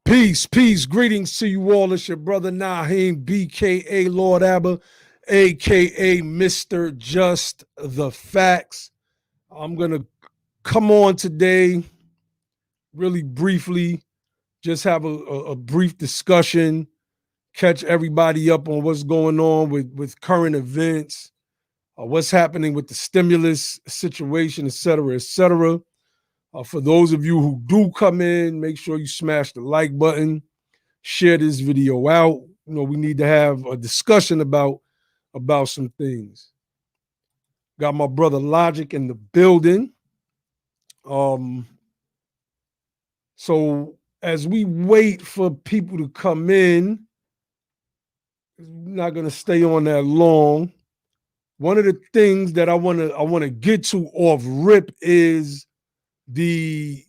Peace, peace, greetings to you all. It's your brother Naheem, BKA Lord Abba, aka Mr. Just the Facts. I'm gonna come on today, really briefly, just have a brief discussion, catch everybody up on what's going on with current events, what's happening with the stimulus situation, et cetera, et cetera. For those of you who do come in, make sure you smash the like button. Share this video out. We need to have a discussion about some things. Got my brother Logic in the building. So as we wait for people to come in, not gonna stay on that long. One of the things that I wanna get to off rip is the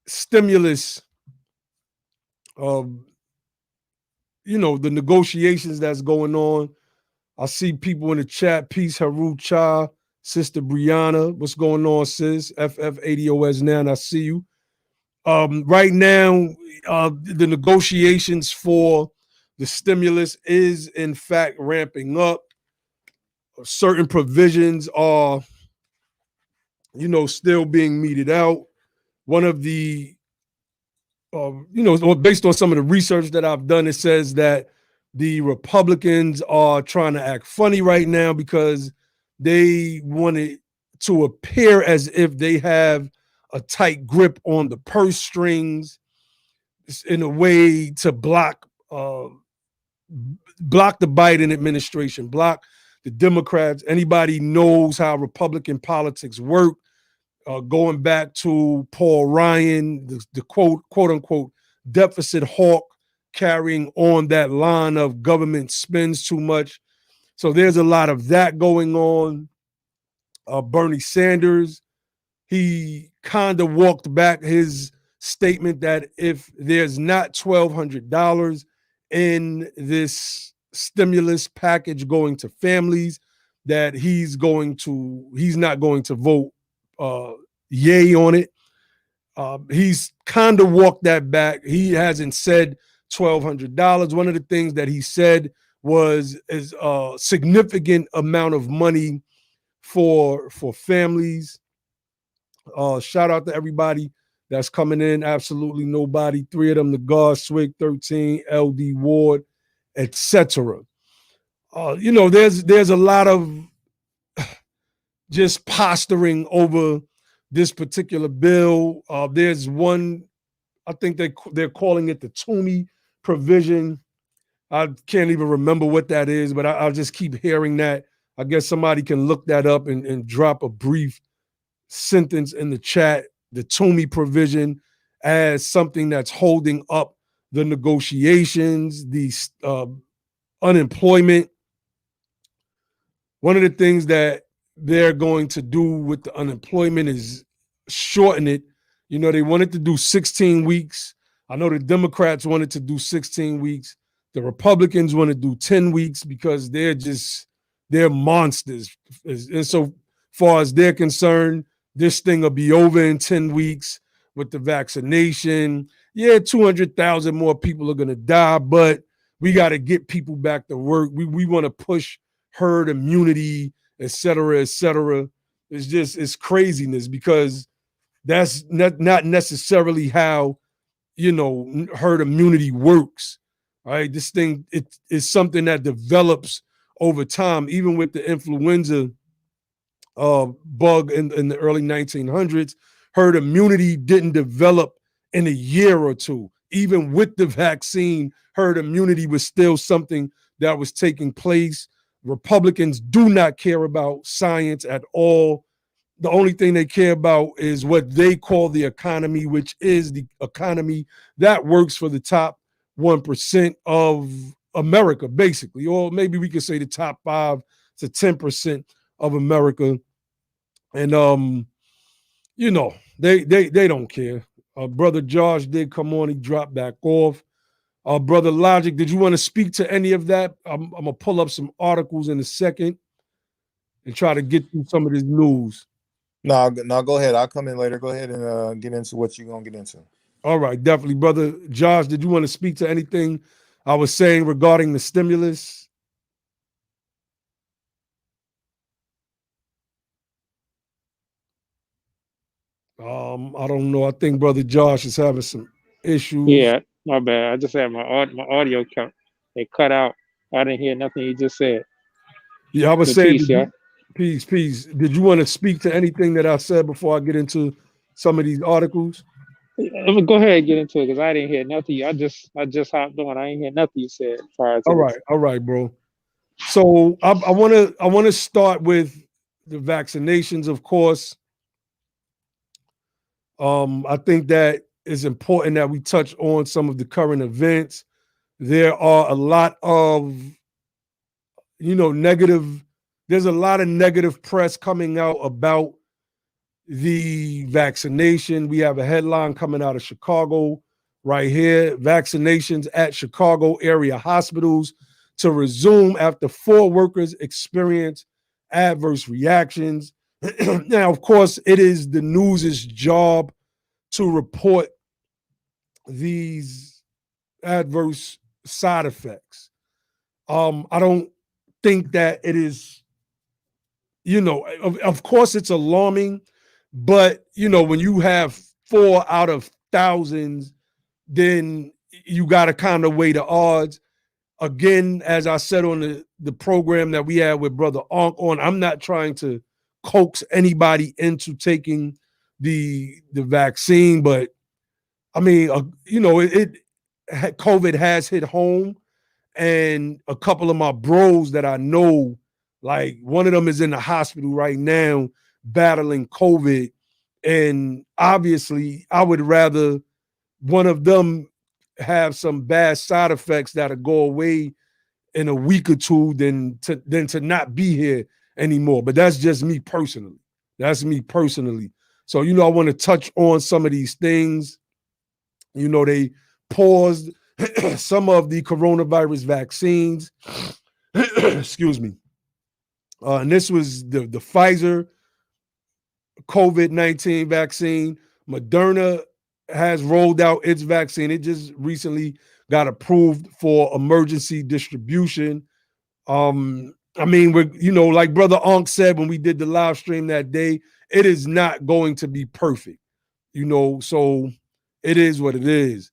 stimulus. The negotiations that's going on. I see people in the chat. Peace, Haru Cha, Sister Brianna. What's going on, sis? FF80OS now, and I see you. Right now, the negotiations for the stimulus is, in fact, ramping up. Certain provisions are, still being meted out. One of the, based on some of the research that I've done, it says that the Republicans are trying to act funny right now because they want it to appear as if they have a tight grip on the purse strings in a way to block the Biden administration, block the Democrats. Anybody knows how Republican politics work, going back to Paul Ryan, the quote unquote deficit hawk, carrying on that line of government spends too much. So there's a lot of that going on. Bernie Sanders, he kind of walked back his statement that if there's not $1,200 in this stimulus package going to families, that he's not going to vote yay on it. He's kind of walked that back. He hasn't said $1,200. One of the things that he said is a significant amount of money for families. Shout out to everybody that's coming in. Absolutely nobody. 3 of them, the guard, Swig 13, LD Ward, etc. There's a lot of just posturing over this particular bill. There's one, I think they're calling it the Toomey provision. I can't even remember what that is, but I'll just keep hearing that. I guess somebody can look that up and drop a brief sentence in the chat. The Toomey provision as something that's holding up the negotiations, the unemployment. One of the things that they're going to do with the unemployment is shorten it. They wanted to do 16 weeks. I know the Democrats wanted to do 16 weeks. The Republicans want to do 10 weeks because they're monsters. And so far as they're concerned, this thing will be over in 10 weeks with the vaccination. Yeah, 200,000 more people are going to die, but we got to get people back to work. We want to push herd immunity, et cetera, et cetera. It's craziness because that's not necessarily how, herd immunity works. Right? This thing, it is something that develops over time, even with the influenza bug in the early 1900s. Herd immunity didn't develop in a year or two. Even with the vaccine, herd immunity was still something that was taking place. Republicans do not care about science at all. The only thing they care about is what they call the economy, which is the economy that works for the top 1% of America, basically. Or maybe we could say the top 5 to 10% of America. And they don't care. Brother Josh did come on, he dropped back off. Brother Logic, did you want to speak to any of that? I'm gonna pull up some articles in a second and try to get through some of this news. No, go ahead. I'll come in later. Go ahead and get into what you're gonna get into. All right, definitely, brother Josh. Did you want to speak to anything I was saying regarding the stimulus? I don't know. I think brother Josh is having some issues. Yeah, my bad. I just had my audio cut. It cut out. I didn't hear nothing he just said. Yeah, I was But saying, peace, did yeah. you, peace, peace. Did you want to speak to anything that I said before I get into some of these articles? Go ahead and get into it because I didn't hear nothing. I just hopped on. I ain't hear nothing you said prior to this. All right, bro. So I want to start with the vaccinations, of course. I think that it's important that we touch on some of the current events. There are a lot of negative. There's a lot of negative press coming out about the vaccination. We have a headline coming out of Chicago right here: vaccinations at Chicago area hospitals to resume after 4 workers experience adverse reactions. Now, of course, it is the news's job to report these adverse side effects. I don't think that it is, of course, it's alarming, but when you have 4 out of thousands, then you got to kind of weigh the odds. Again, as I said on the program that we had with Brother Onk on, I'm not trying to coax anybody into taking the vaccine, but I mean, COVID has hit home, and a couple of my bros that I know, like one of them is in the hospital right now battling COVID, and obviously, I would rather one of them have some bad side effects that'll go away in a week or two than to not be here anymore. But that's just me personally. That's me personally. So, I want to touch on some of these things. They paused some of the coronavirus vaccines. Excuse me. And this was the Pfizer COVID-19 vaccine. Moderna has rolled out its vaccine. It just recently got approved for emergency distribution. I mean, like Brother Onk said when we did the live stream that day, it is not going to be perfect, so it is what it is.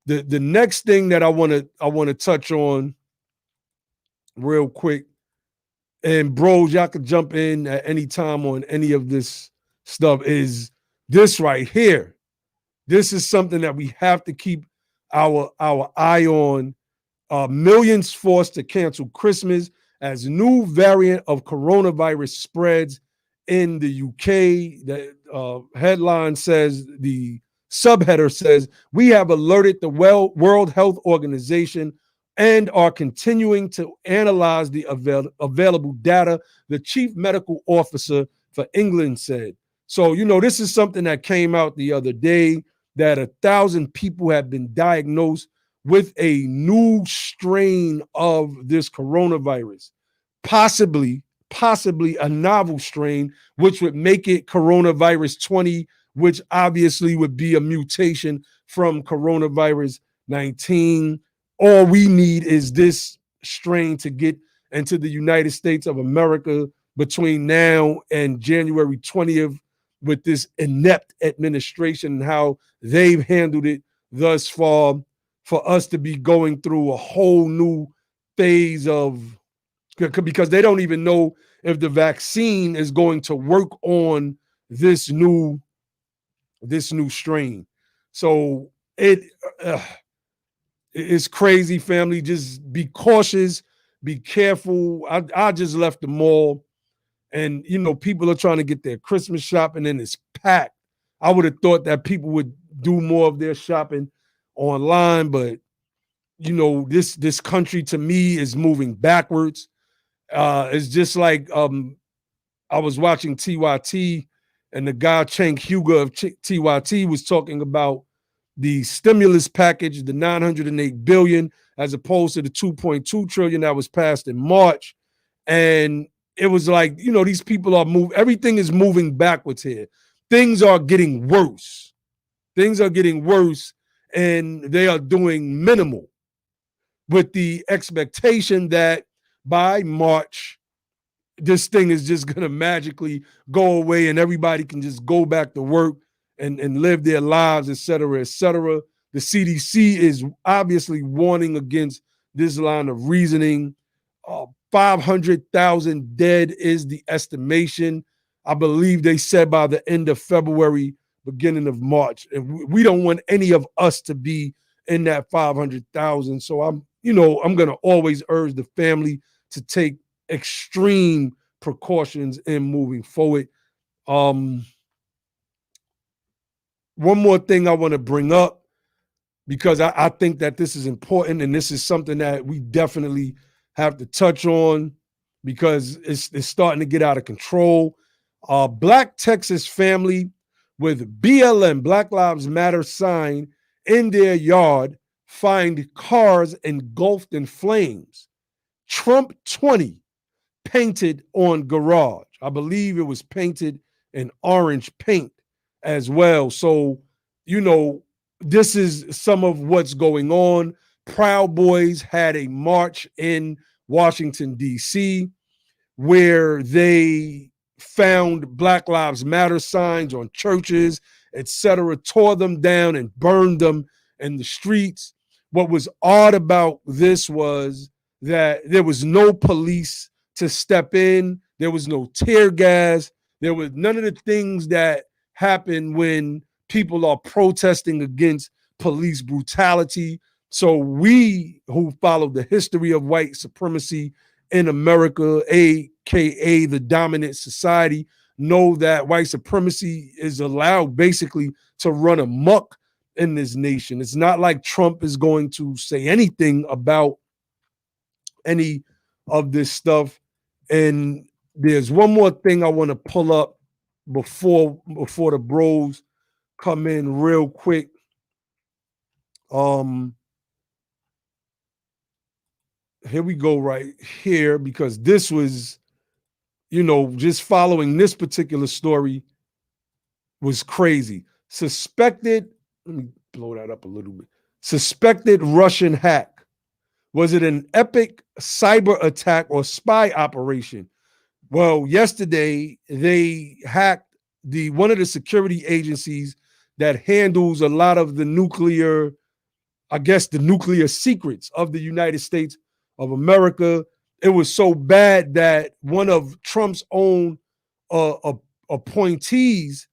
The next thing that I want to touch on real quick, and bros, y'all could jump in at any time on any of this stuff, is this right here. This is something that we have to keep our eye on. Millions forced to cancel Christmas as new variant of coronavirus spreads in the UK. The headline says, the subheader says, we have alerted the World Health Organization and are continuing to analyze the available data, the chief medical officer for England said. So, this is something that came out the other day, that 1,000 people have been diagnosed with a new strain of this coronavirus, possibly a novel strain, which would make it coronavirus 20, which obviously would be a mutation from coronavirus 19. All we need is this strain to get into the United States of America between now and January 20th, with this inept administration and how they've handled it thus far, for us to be going through a whole new phase of, because they don't even know if the vaccine is going to work on this new strain. So uh, it's crazy, family. Just be cautious, be careful. I just left the mall, and people are trying to get their Christmas shopping, and it's packed. I would have thought that people would do more of their shopping online, but this country to me is moving backwards. It's just like I was watching TYT, and the guy Cenk Hugo of TYT was talking about the stimulus package, the 908 billion, as opposed to the 2.2 trillion that was passed in March. And it was like, these people are moving, everything is moving backwards here. Things are getting worse. Things are getting worse. and they are doing minimal with the expectation that by March, this thing is just going to magically go away and everybody can just go back to work and live their lives, et cetera, et cetera. The CDC is obviously warning against this line of reasoning. 500,000 dead is the estimation. I believe they said by the end of February, beginning of March. And we don't want any of us to be in that 500,000. So I'm going to always urge the family to take extreme precautions in moving forward. One more thing I want to bring up, because I think that this is important and this is something that we definitely have to touch on because it's starting to get out of control. Black Texas family with BLM, Black Lives Matter sign in their yard find cars engulfed in flames. Trump 20 painted on garage. I believe it was painted in orange paint as well. So, this is some of what's going on. Proud Boys had a march in Washington, D.C., where they found Black Lives Matter signs on churches, etc., tore them down and burned them in the streets. What was odd about this was that there was no police to step in. There was no tear gas. There was none of the things that happen when people are protesting against police brutality. So we who follow the history of white supremacy in America, aka the dominant society, know that white supremacy is allowed basically to run amok in this nation. It's not like Trump is going to say anything about any of this stuff. And there's one more thing I want to pull up before the bros come in real quick. Here we go right here, because this was, just following this particular story was crazy. Let me blow that up a little bit. Suspected Russian hack. Was it an epic cyber attack or spy operation? Well, yesterday they hacked one of the security agencies that handles a lot of the nuclear secrets of the United States of America. It was so bad that one of Trump's own appointees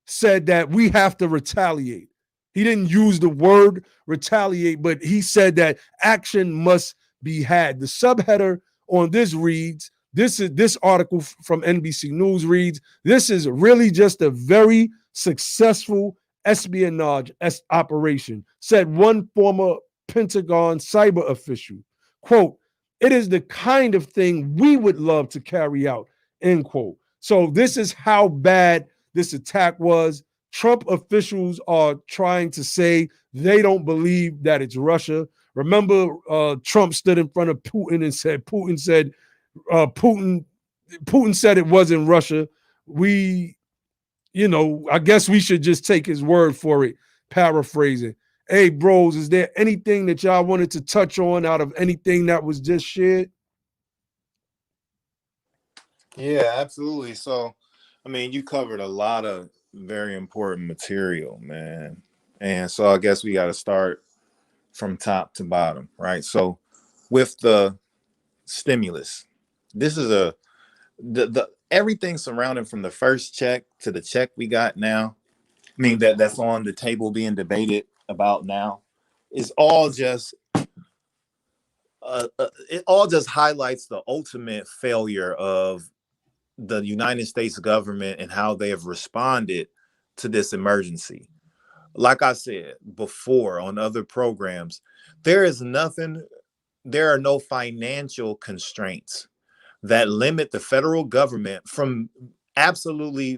said that we have to retaliate. He didn't use the word retaliate, but he said that action must be had. The subheader on this reads, this article from NBC News reads, this is really just a very successful espionage operation, said one former Pentagon cyber official. Quote, it is the kind of thing we would love to carry out, end quote. So this is how bad this attack was. Trump officials are trying to say they don't believe that it's Russia. Remember, Trump stood in front of Putin and said, Putin said it wasn't Russia. I guess we should just take his word for it, paraphrasing. Hey, bros, is there anything that y'all wanted to touch on out of anything that was just shared? Yeah, absolutely. So, I mean, you covered a lot of very important material, man. And so I guess we got to start from top to bottom, right? So, with the stimulus, this is the everything surrounding from the first check to the check we got now. I mean, that's on the table being debated about now is all just it all just highlights the ultimate failure of the United States government and how they have responded to this emergency. Like I said before on other programs, there are no financial constraints that limit the federal government from absolutely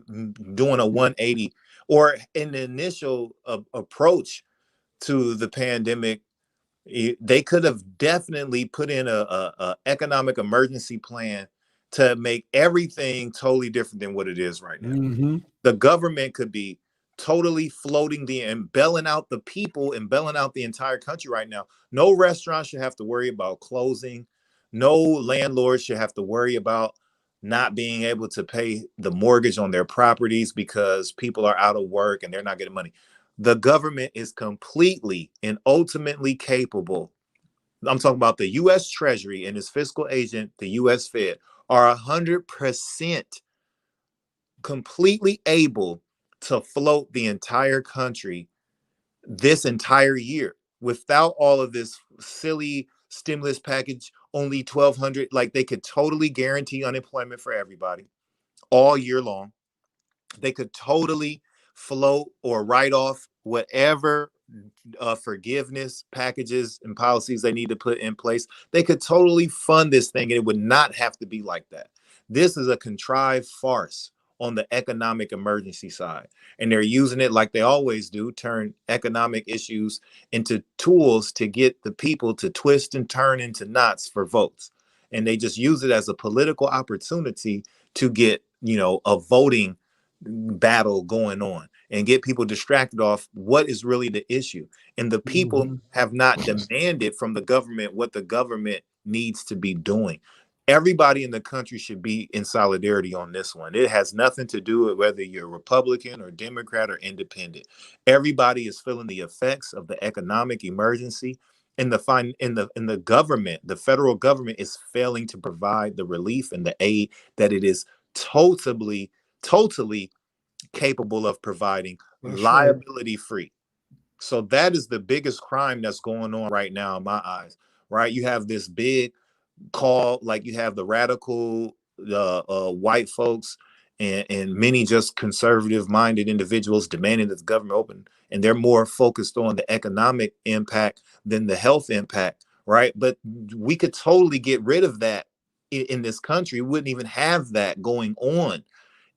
doing a 180 or in the initial approach to the pandemic. They could have definitely put in a economic emergency plan to make everything totally different than what it is right now. Mm-hmm. The government could be totally floating and bailing out the people and bailing out the entire country right now. No restaurant should have to worry about closing. No landlord should have to worry about not being able to pay the mortgage on their properties because people are out of work and they're not getting money. The government is completely and ultimately capable. I'm talking about the U.S. Treasury and its fiscal agent, the U.S. Fed, are 100% completely able to float the entire country this entire year without all of this silly stimulus package, only 1,200. Like, they could totally guarantee unemployment for everybody all year long. They could totally float or write off whatever forgiveness packages and policies they need to put in place. They could totally fund this thing and it would not have to be like that. This is a contrived farce on the economic emergency side. And they're using it like they always do, turn economic issues into tools to get the people to twist and turn into knots for votes. And they just use it as a political opportunity to get, a voting battle going on and get people distracted off what is really the issue. And the people have not demanded from the government what the government needs to be doing. Everybody in the country should be in solidarity on this one. It has nothing to do with whether you're Republican or Democrat or independent. Everybody is feeling the effects of the economic emergency, and the government, the federal government, is failing to provide the relief and the aid that it is totally capable of providing, liability free. So that is the biggest crime that's going on right now in my eyes, right? You have this big call, like you have the radical white folks and many just conservative minded individuals demanding that the government open, and they're more focused on the economic impact than the health impact, right? But we could totally get rid of that in this country. We wouldn't even have that going on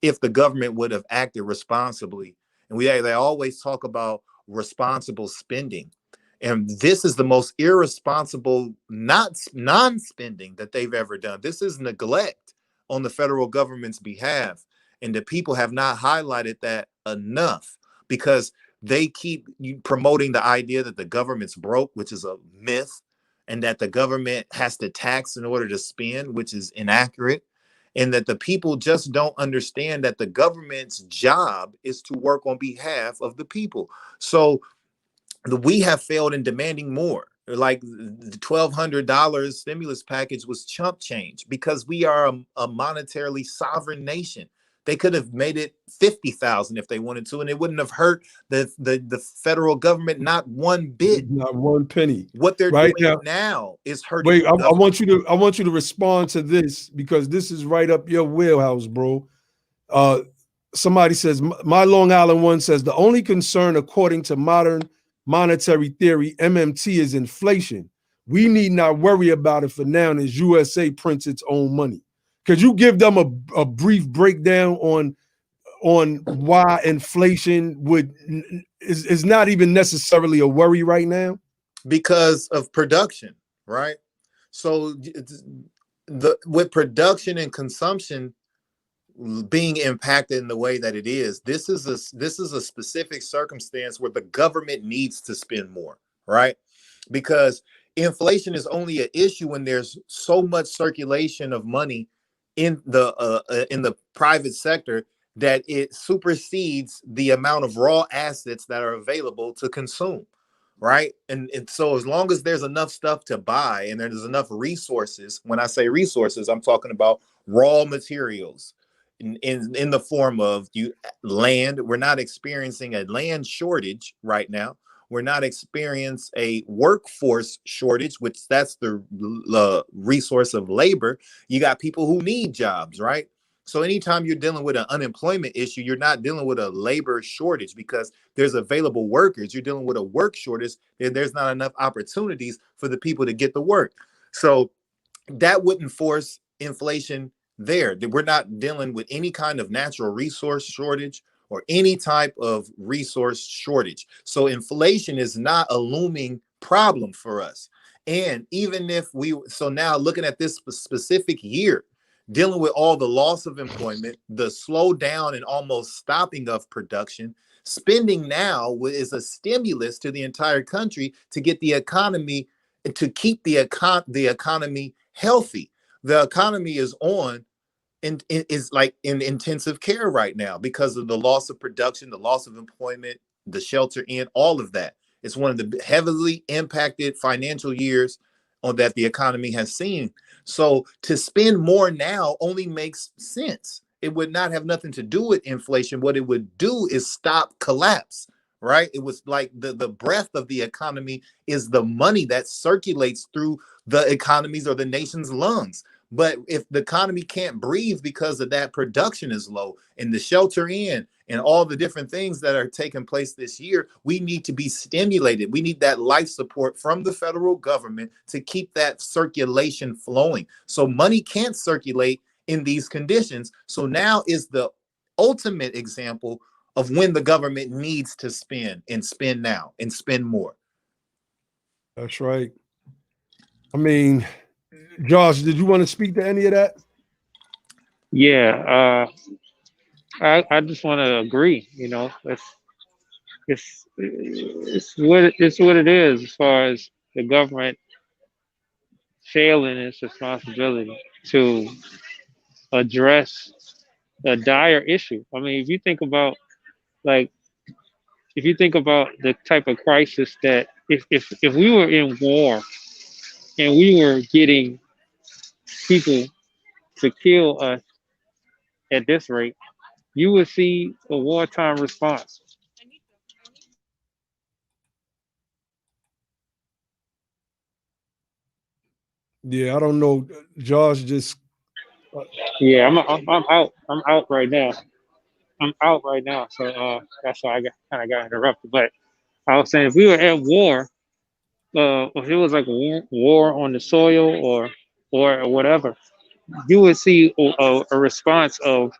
if the government would have acted responsibly. And they always talk about responsible spending. And this is the most irresponsible non-spending that they've ever done. This is neglect on the federal government's behalf. And the people have not highlighted that enough, because they keep promoting the idea that the government's broke, which is a myth, and that the government has to tax in order to spend, which is inaccurate. And that the people just don't understand that the government's job is to work on behalf of the people. So we have failed in demanding more. Like the $1,200 stimulus package was chump change because we are a monetarily sovereign nation. They could have made it 50,000 if they wanted to, and it wouldn't have hurt the federal government not one bit. Not one penny. What they're right doing now is hurting. Wait, I want you to respond to this, because this is right up your wheelhouse, bro. Somebody says, my Long Island one says, the only concern according to modern monetary theory, MMT, is inflation. We need not worry about it for now as USA prints its own money. Could you give them a brief breakdown on why inflation is not even necessarily a worry right now? Because of production, right? So with production and consumption being impacted in the way that it is, this is a specific circumstance where the government needs to spend more, right? Because inflation is only an issue when there's so much circulation of money in the private sector that it supersedes the amount of raw assets that are available to consume, right? And so as long as there's enough stuff to buy and there's enough resources, when I say resources, I'm talking about raw materials in the form of land. We're not experiencing a land shortage right now. We're not experiencing a workforce shortage, which that's the resource of labor. You got people who need jobs, right? So anytime you're dealing with an unemployment issue, you're not dealing with a labor shortage because there's available workers. You're dealing with a work shortage, and there's not enough opportunities for the people to get the work. So that wouldn't force inflation there. We're not dealing with any kind of natural resource shortage or any type of resource shortage. So inflation is not a looming problem for us. And even if so now looking at this specific year, dealing with all the loss of employment, the slowdown and almost stopping of production, Spending now is a stimulus to the entire country to get the economy, to keep the economy healthy. The economy is is like in intensive care right now because of the loss of production, the loss of employment, the shelter in, all of that. It's one of the heavily impacted financial years that the economy has seen. So to spend more now only makes sense. It would not have nothing to do with inflation. What it would do is stop collapse, right? It was like the breath of the economy is the money that circulates through the economies or the nation's lungs. But if the economy can't breathe because of that, production is low and the shelter in and all the different things that are taking place this year, we need to be stimulated. We need that life support from the federal government to keep that circulation flowing. So money can't circulate in these conditions. So now is the ultimate example of when the government needs to spend now and spend more. That's right. I mean, Josh, did you want to speak to any of that? Yeah, I just want to agree. You know, it's what it is as far as the government failing its responsibility to address a dire issue. I mean, like if you think about the type of crisis that if we were in war and we were getting people to kill us at this rate, you would see a wartime response. Yeah, I don't know. Josh just Yeah, I'm out. I'm out right now. I'm out right now. So that's why I kind of got interrupted. But I was saying, if we were at war, if it was like war on the soil or whatever, you would see a response of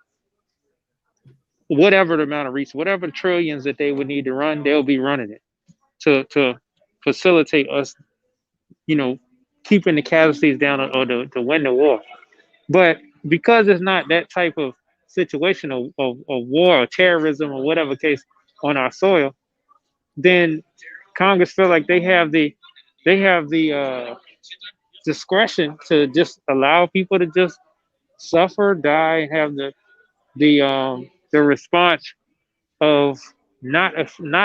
whatever the amount of resources, whatever trillions that they would need to run, they'll be running it to facilitate us, you know, keeping the casualties down or to win the war. But because it's not that type of situation of war or terrorism or whatever case on our soil, then Congress feel like they have the discretion to just allow people to just suffer, die, and have the response of not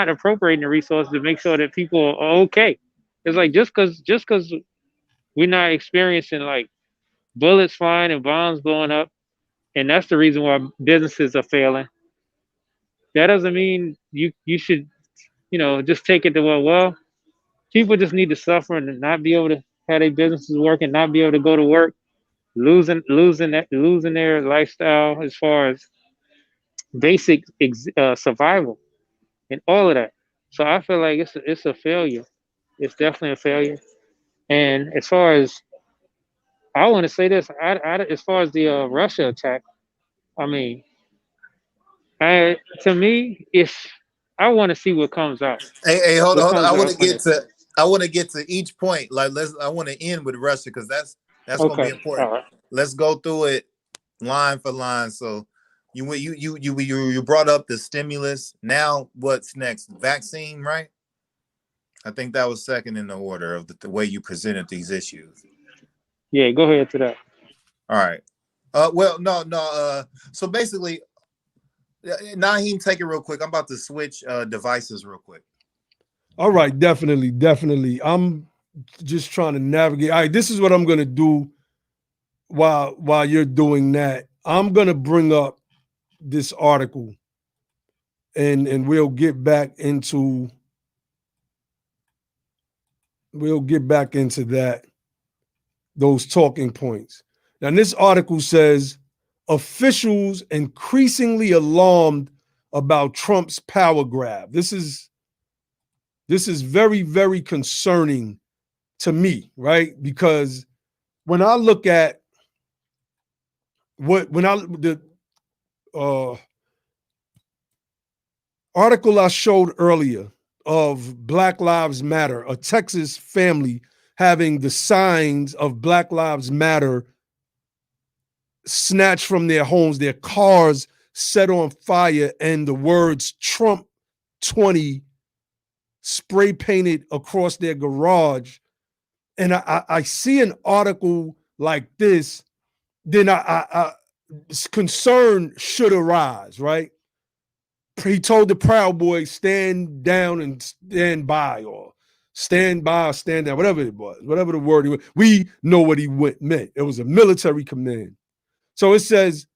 appropriating the resources to make sure that people are okay. It's like just because we're not experiencing like bullets flying and bombs blowing up, and that's the reason why businesses are failing. That doesn't mean you should just take it to well people just need to suffer and not be able to have their businesses working, not be able to go to work, losing their lifestyle as far as basic survival and all of that. So I feel like it's a failure. It's definitely a failure. And as far as I want to say this, as far as the Russia attack, I mean, to me, if I want to see what comes out, Hey, hold on, what hold on. comes I want out to from get it. to I want to get to each point. Like I want to end with Russia because that's going to be Okay, all important. right. Let's go through it line for line. So you brought up the stimulus. Now what's next? Vaccine, right? I think that was second in the order of the way you presented these issues. Yeah, go ahead to that. All right. Well, no. So basically, Naheem, take it real quick. I'm about to switch devices real quick. all right, definitely. I'm just trying to navigate. All right, this is what I'm gonna do while you're doing that. I'm gonna bring up this article and we'll get back into that, those talking points. Now, this article says officials increasingly alarmed about Trump's power grab. This is very, very concerning to me, right? Because when I look at the article I showed earlier of Black Lives Matter, a Texas family having the signs of Black Lives Matter snatched from their homes, their cars set on fire, and the words Trump 20 spray painted across their garage, and I see an article like this, then concern should arise, right? He told the Proud Boys, stand down and stand by, or stand by or stand down, whatever it was, whatever the word he was. We know what he meant. It was a military command. So it says,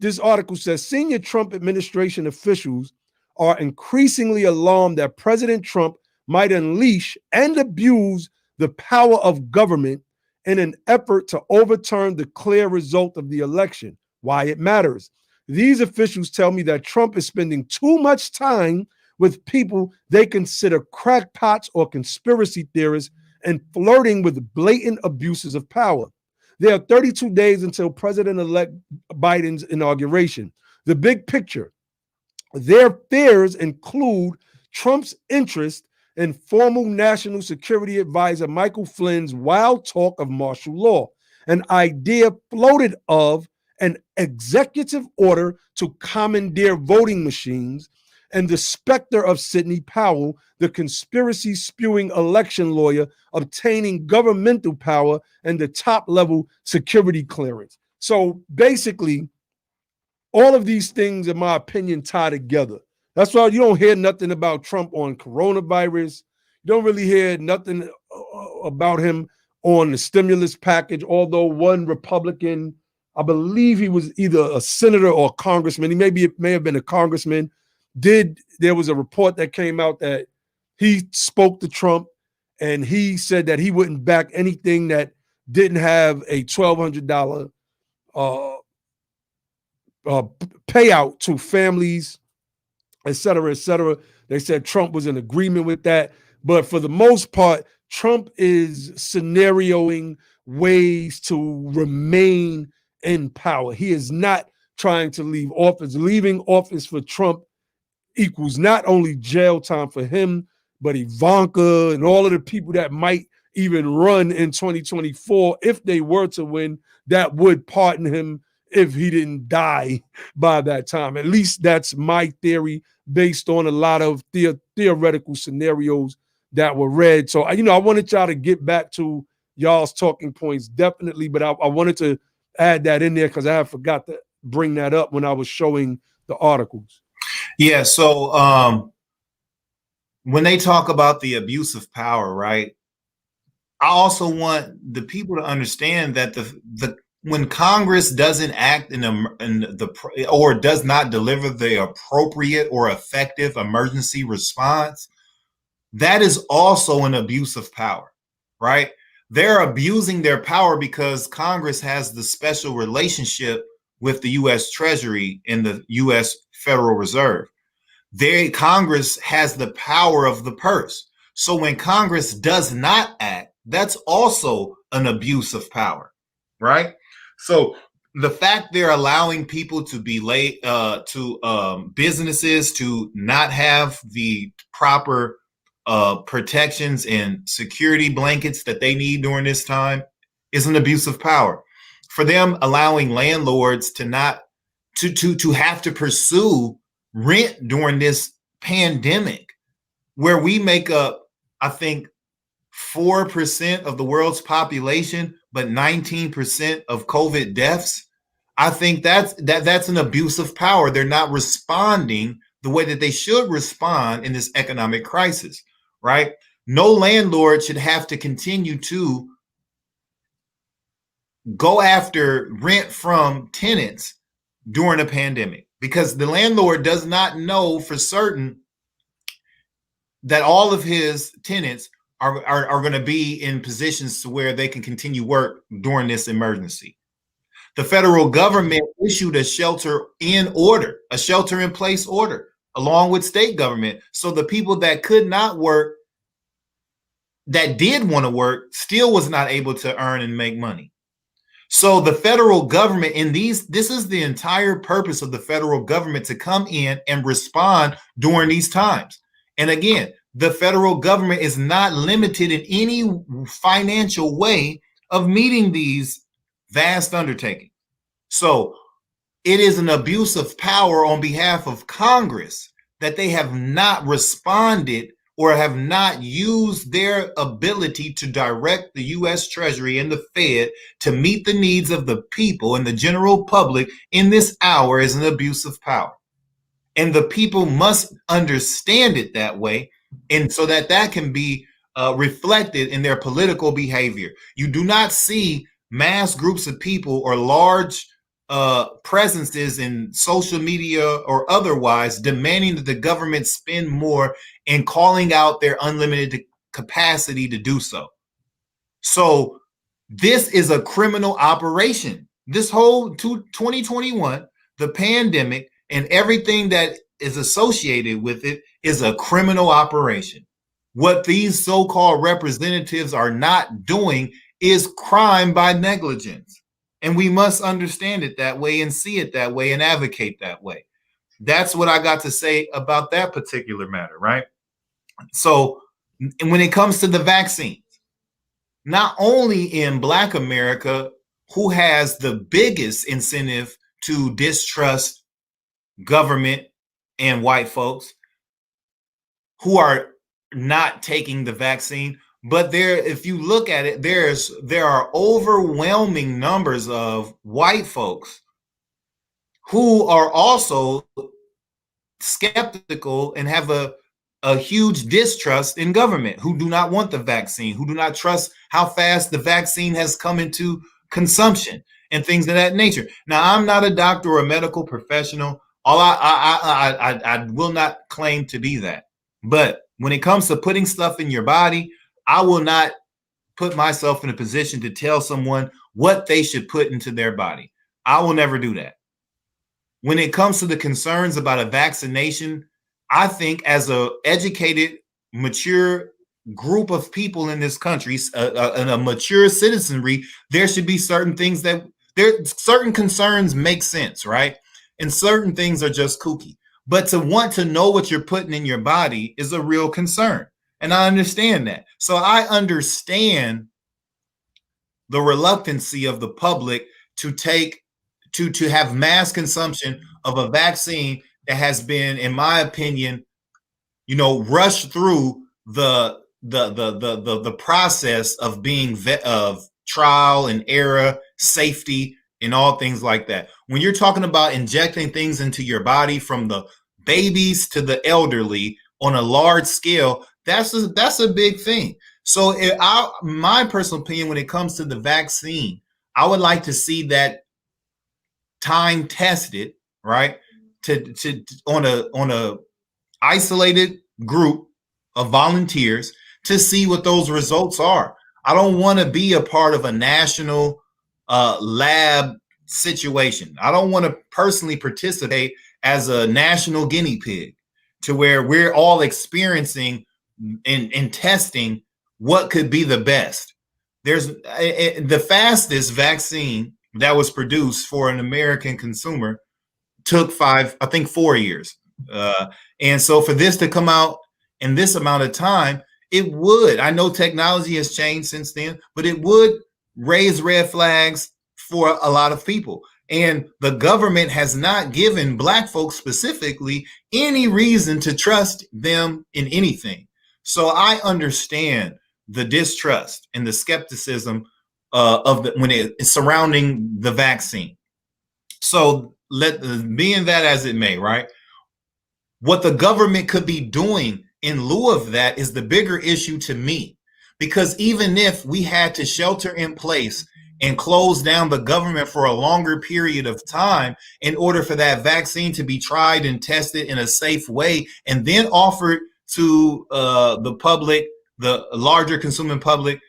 this article says, senior Trump administration officials are increasingly alarmed that President Trump might unleash and abuse the power of government in an effort to overturn the clear result of the election. Why it matters. These officials tell me that Trump is spending too much time with people they consider crackpots or conspiracy theorists and flirting with blatant abuses of power. There are 32 days until President-elect Biden's inauguration. The big picture. Their fears include Trump's interest in former National Security Advisor Michael Flynn's wild talk of martial law, an idea floated of an executive order to commandeer voting machines, and the specter of Sidney Powell, the conspiracy-spewing election lawyer, obtaining governmental power and the top-level security clearance. So basically, all of these things, in my opinion, tie together. That's why you don't hear nothing about Trump on coronavirus. You don't really hear nothing about him on the stimulus package, although one Republican, I believe he was either a senator or a congressman, it may have been a congressman, there was a report that came out that he spoke to Trump and he said that he wouldn't back anything that didn't have a $1,200 payout to families, et cetera, et cetera. They said Trump was in agreement with that. But for the most part, Trump is scenarioing ways to remain in power. He is not trying to leave office. Leaving office for Trump equals not only jail time for him, but Ivanka and all of the people that might even run in 2024. If they were to win, that would pardon him if he didn't die by that time. At least that's my theory based on a lot of theoretical scenarios that were read. So, I wanted y'all to get back to y'all's talking points, definitely, but I wanted to add that in there because I forgot to bring that up when I was showing the articles. Yeah, so when they talk about the abuse of power, right, I also want the people to understand that when Congress doesn't act or does not deliver the appropriate or effective emergency response, that is also an abuse of power, right? They're abusing their power because Congress has the special relationship with the U.S. Treasury and the U.S. Federal Reserve. Congress has the power of the purse. So when Congress does not act, that's also an abuse of power, right? So the fact they're allowing people to be late businesses to not have the proper protections and security blankets that they need during this time is an abuse of power. For them allowing landlords to not to have to pursue rent during this pandemic, where we make up, I think, 4% of the world's population, but 19% of COVID deaths. I think that's an abuse of power. They're not responding the way that they should respond in this economic crisis, right? No landlord should have to continue to go after rent from tenants during a pandemic, because the landlord does not know for certain that all of his tenants are going to be in positions to where they can continue work during this emergency. The federal government issued a shelter-in-place order, along with state government. So the people that could not work, that did want to work, still was not able to earn and make money. So the federal government this is the entire purpose of the federal government, to come in and respond during these times. And again, the federal government is not limited in any financial way of meeting these vast undertakings. So it is an abuse of power on behalf of Congress that they have not responded or have not used their ability to direct the U.S. Treasury and the Fed to meet the needs of the people and the general public in this hour is an abuse of power. And the people must understand it that way, and so that that can be reflected in their political behavior. You do not see mass groups of people or large presences in social media or otherwise demanding that the government spend more and calling out their unlimited capacity to do so. So this is a criminal operation. This whole 2021, the pandemic, and everything that is associated with it is a criminal operation. What these so-called representatives are not doing is crime by negligence. And we must understand it that way and see it that way and advocate that way. That's what I got to say about that particular matter, right? So when it comes to the vaccines, not only in Black America, who has the biggest incentive to distrust government and white folks who are not taking the vaccine, but there, if you look at it, there are overwhelming numbers of white folks who are also skeptical and have a huge distrust in government, who do not want the vaccine, who do not trust how fast the vaccine has come into consumption and things of that nature. Now, I'm not a doctor or a medical professional. I will not claim to be that. But when it comes to putting stuff in your body, I will not put myself in a position to tell someone what they should put into their body. I will never do that. When it comes to the concerns about a vaccination, I think as a educated, mature group of people in this country, a mature citizenry, there should be certain things that certain concerns make sense, right? And certain things are just kooky. But to want to know what you're putting in your body is a real concern. And I understand that. So I understand the reluctancy of the public to have mass consumption of a vaccine that has been, in my opinion, rushed through the process of being of trial and error, safety, and all things like that. When you're talking about injecting things into your body, from the babies to the elderly on a large scale, that's a big thing. So my personal opinion, when it comes to the vaccine, I would like to see that time tested, right? On a isolated group of volunteers to see what those results are. I don't want to be a part of a national lab situation. I don't want to personally participate as a national guinea pig to where we're all experiencing and testing what could be the best. There's the fastest vaccine that was produced for an American consumer took 4 years. And so for this to come out in this amount of time, it would, I know technology has changed since then, but it would raise red flags for a lot of people. And the government has not given Black folks specifically any reason to trust them in anything. So I understand the distrust and the skepticism when it is surrounding the vaccine. So being that as it may, right? What the government could be doing in lieu of that is the bigger issue to me, because even if we had to shelter in place and close down the government for a longer period of time in order for that vaccine to be tried and tested in a safe way and then offered to the public, the larger consuming public,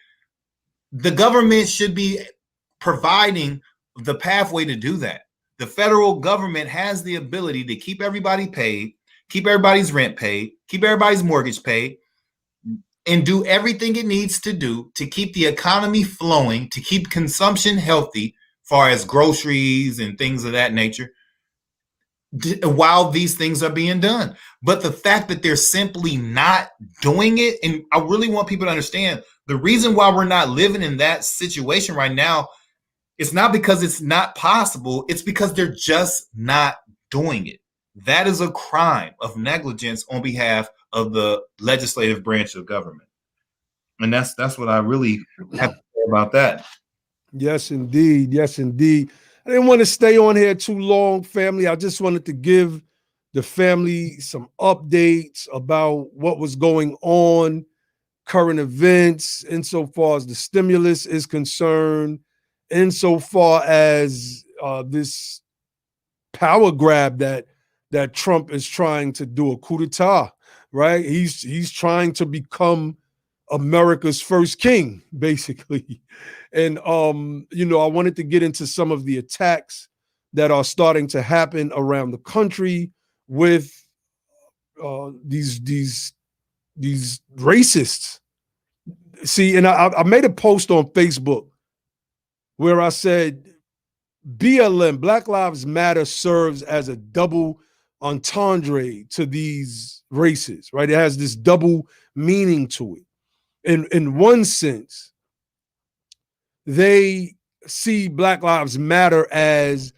the government should be providing the pathway to do that. The federal government has the ability to keep everybody paid, keep everybody's rent paid, keep everybody's mortgage paid, and do everything it needs to do to keep the economy flowing, to keep consumption healthy, far as groceries and things of that nature, while these things are being done. But the fact that they're simply not doing it, and I really want people to understand, the reason why we're not living in that situation right now, it's not because it's not possible, it's because they're just not doing it. that is a crime of negligence on behalf of the legislative branch of government. And that's what I really have to say about that. Yes, indeed. Yes, indeed. I didn't want to stay on here too long, family. I just wanted to give the family some updates about what was going on, current events, insofar as the stimulus is concerned, insofar as this power grab that Trump is trying to do, a coup d'etat, right? He's trying to become America's first king, basically. And I wanted to get into some of the attacks that are starting to happen around the country with these racists. See, and I made a post on Facebook where I said BLM, Black Lives Matter, serves as a double entendre to these races, right? It has this double meaning to it. In one sense, they see Black Lives Matter as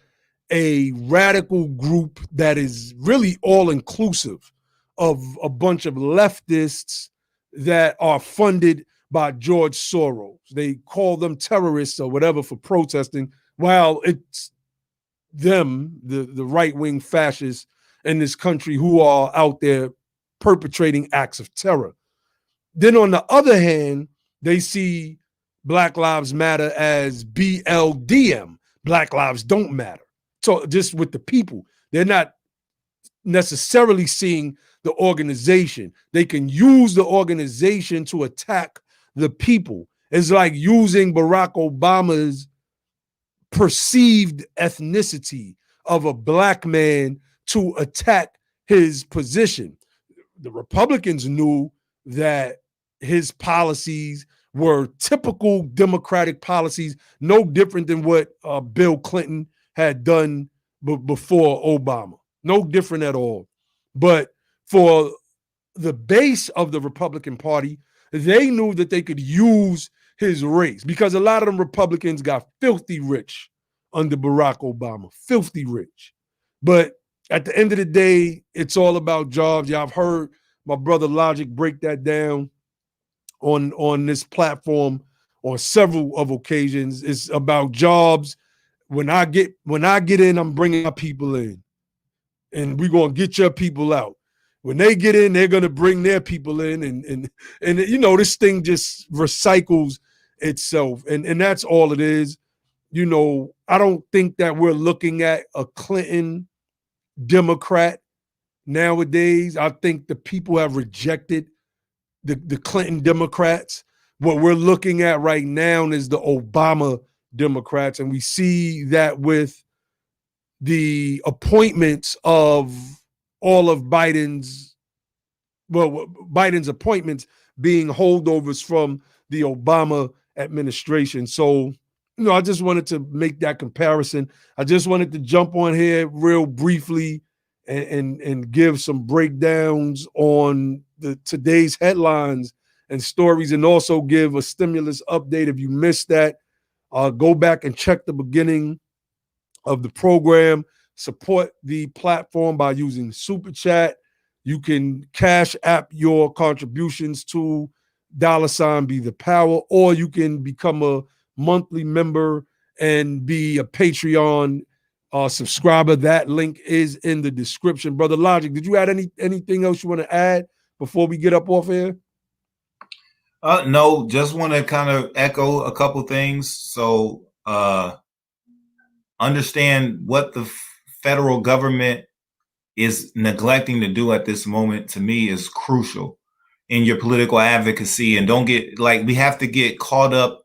a radical group that is really all inclusive of a bunch of leftists that are funded by George Soros. They call them terrorists or whatever for protesting, while it's them, the right-wing fascists in this country, who are out there perpetrating acts of terror. Then on the other hand, they see Black Lives Matter as BLDM, Black Lives Don't Matter. So just with the people, they're not necessarily seeing the organization. They can use the organization to attack the people. It's like using Barack Obama's perceived ethnicity of a black man to attack his position. The Republicans knew that his policies were typical Democratic policies, no different than what Bill Clinton had done before Obama. No different at all. But for the base of the Republican Party, they knew that they could use his race, because a lot of them Republicans got filthy rich under Barack Obama, filthy rich. But at the end of the day, it's all about jobs. Yeah, I've heard my brother Logic break that down on this platform on several of occasions. It's about jobs. When I get in, I'm bringing my people in, and we're gonna get your people out. When they get in, they're gonna bring their people in, and this thing just recycles itself, and that's all it is. I don't think that we're looking at a Clinton Democrat nowadays. I think the people have rejected the Clinton Democrats. What we're looking at right now is the Obama Democrats, and we see that with the appointments of all of Biden's appointments being holdovers from the Obama administration. So, I just wanted to make that comparison. I just wanted to jump on here real briefly and give some breakdowns on today's headlines and stories, and also give a stimulus update. If you missed that, go back and check the beginning of the program. Support the platform by using Super Chat. You can cash app your contributions to $BETHEPOWER, or you can become a monthly member and be a Patreon subscriber. That link is in the description. Brother Logic, did you add anything else you want to add before we get up off here? No, just want to kind of echo a couple things. So understand what the federal government is neglecting to do at this moment, to me, is crucial in your political advocacy. And don't get we have to get caught up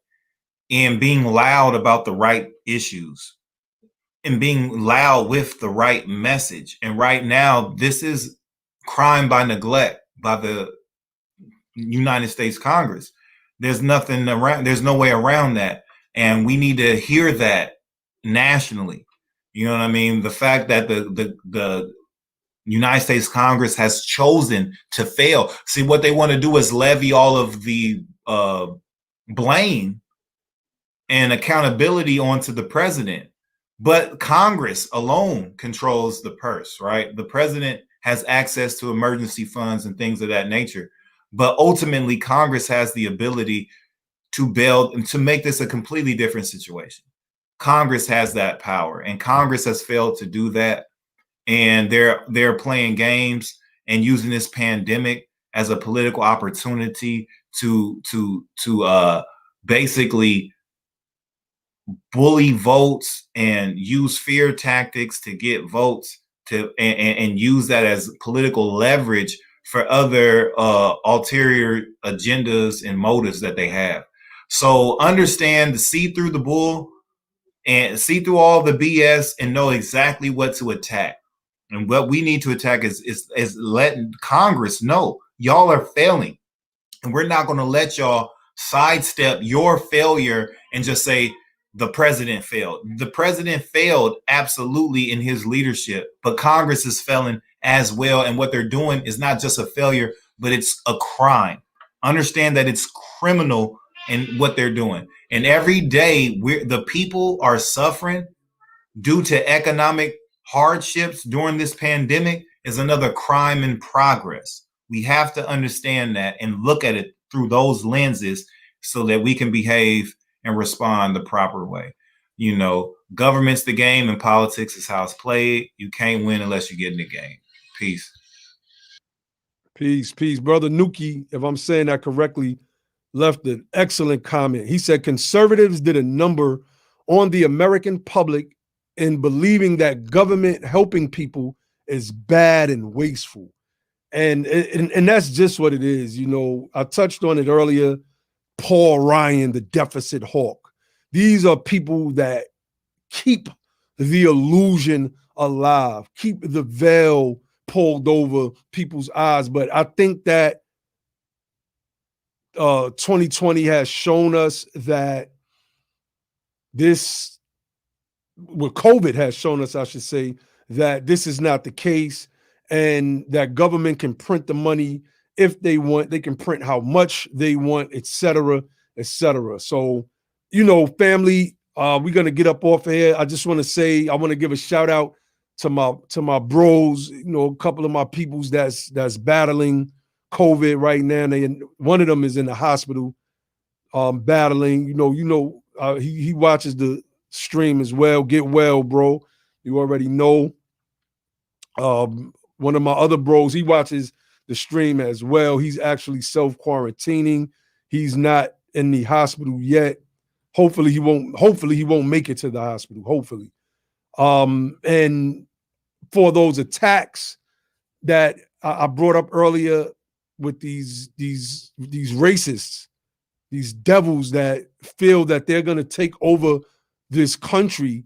in being loud about the right issues and being loud with the right message. And right now, this is crime by neglect by the United States Congress. There's nothing around, there's no way around that. And we need to hear that nationally. You know what I mean? The fact that the United States Congress has chosen to fail. See, what they want to do is levy all of the blame and accountability onto the president. But Congress alone controls the purse, right? The president has access to emergency funds and things of that nature. But ultimately, Congress has the ability to bail and to make this a completely different situation. Congress has that power, and Congress has failed to do that. And they're playing games and using this pandemic as a political opportunity to basically bully votes and use fear tactics to get votes and use that as political leverage for other ulterior agendas and motives that they have. So understand, to see through the bull and see through all the BS and know exactly what to attack. And what we need to attack is letting Congress know y'all are failing, and we're not going to let y'all sidestep your failure and just say the president failed. The president failed absolutely in his leadership, but Congress is failing as well. And what they're doing is not just a failure, but it's a crime. Understand that it's criminal in what they're doing. And every day the people are suffering due to economic hardships during this pandemic is another crime in progress. We have to understand that and look at it through those lenses so that we can behave and respond the proper way. You know, government's the game and politics is how it's played. You can't win unless you get in the game. Peace. Peace, peace. Brother Nuki, if I'm saying that correctly, left an excellent comment. He said conservatives did a number on the American public in believing that government helping people is bad and wasteful. And that's just what it is. You know, I touched on it earlier. Paul Ryan, the deficit hawk. These are people that keep the illusion alive, keep the veil pulled over people's eyes. But I think that 2020 has shown us that this, what COVID has shown us, I should say, that this is not the case, and that government can print the money if they want. They can print how much they want, et cetera, et cetera. So, you know, family, we're going to get up off of here. I just want to say, I want to give a shout out to my bros, you know, a couple of my peoples that's battling COVID right now. One of them is in the hospital battling. He watches the stream as well. Get well, bro. You already know. One of my other bros, he watches the stream as well. He's actually self-quarantining. He's not in the hospital yet. Hopefully he won't make it to the hospital. Hopefully. And for those attacks that I brought up earlier with these racists, these devils that feel that they're going to take over this country.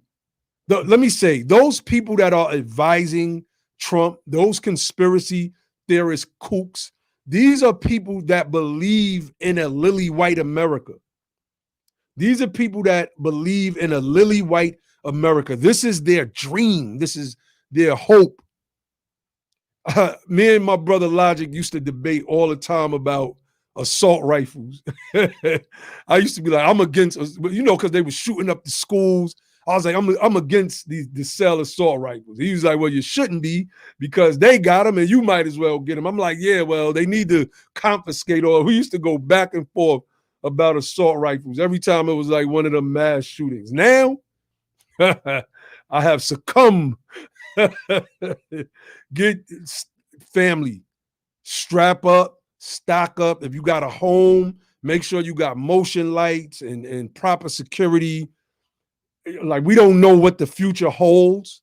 Let me say, those people that are advising Trump, those conspiracy theorist kooks, these are people that believe in a lily white America. These are people that believe in a lily white America. This is their dream. This is their hope. Me and my brother Logic used to debate all the time about assault rifles. I used to be like, I'm against, because they were shooting up the schools. I was like, I'm against the sale assault rifles. He was like, well, you shouldn't be, because they got them and you might as well get them. I'm like, yeah, well, they need to confiscate all. We used to go back and forth about assault rifles every time it was like one of the mass shootings. Now, I have succumbed. Get family, strap up, stock up. If you got a home, make sure you got motion lights and proper security. Like, we don't know what the future holds,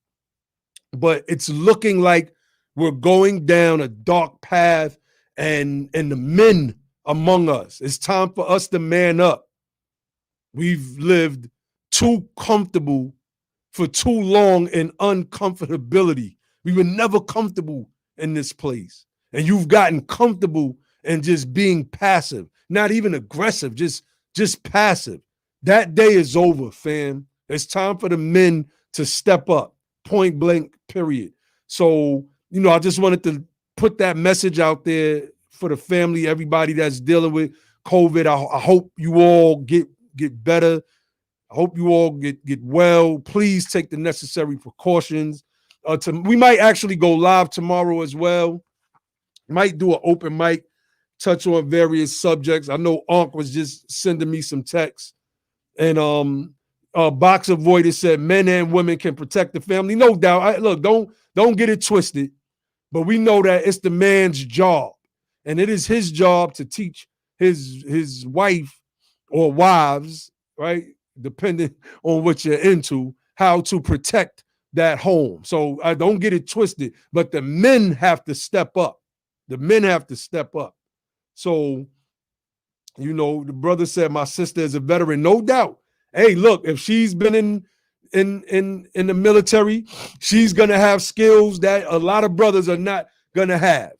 but it's looking like we're going down a dark path, and the men among us, it's time for us to man up. We've lived too comfortable for too long in uncomfortability. We were never comfortable in this place. And you've gotten comfortable in just being passive, not even aggressive, just passive. That day is over, fam. It's time for the men to step up, point blank, period. So, I just wanted to put that message out there for the family, everybody that's dealing with COVID. I hope you all get better. I hope you all get well. Please take the necessary precautions. We might actually go live tomorrow as well. Might do an open mic, touch on various subjects. I know Ankh was just sending me some texts. And Boxer Void said men and women can protect the family. No doubt. Look, don't get it twisted. But we know that it's the man's job. And it is his job to teach his wife or wives, right? Depending on what you're into, how to protect that home. So I don't get it twisted, but the men have to step up. The men have to step up. So, you know, the brother said my sister is a veteran, no doubt. Hey, look, if she's been in the military, she's gonna have skills that a lot of brothers are not gonna have.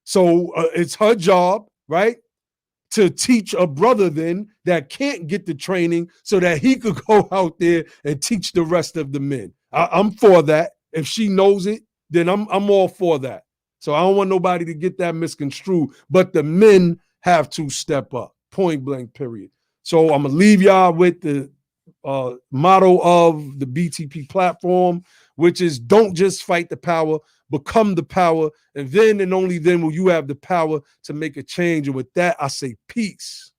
So it's her job, right, to teach a brother then that can't get the training so that he could go out there and teach the rest of the men. I'm for that. If she knows it, then I'm all for that. So I don't want nobody to get that misconstrued, but the men have to step up, point blank, period. So I'm gonna leave y'all with the motto of the BTP platform, which is don't just fight the power, become the power, and then and only then will you have the power to make a change. And with that, I say peace.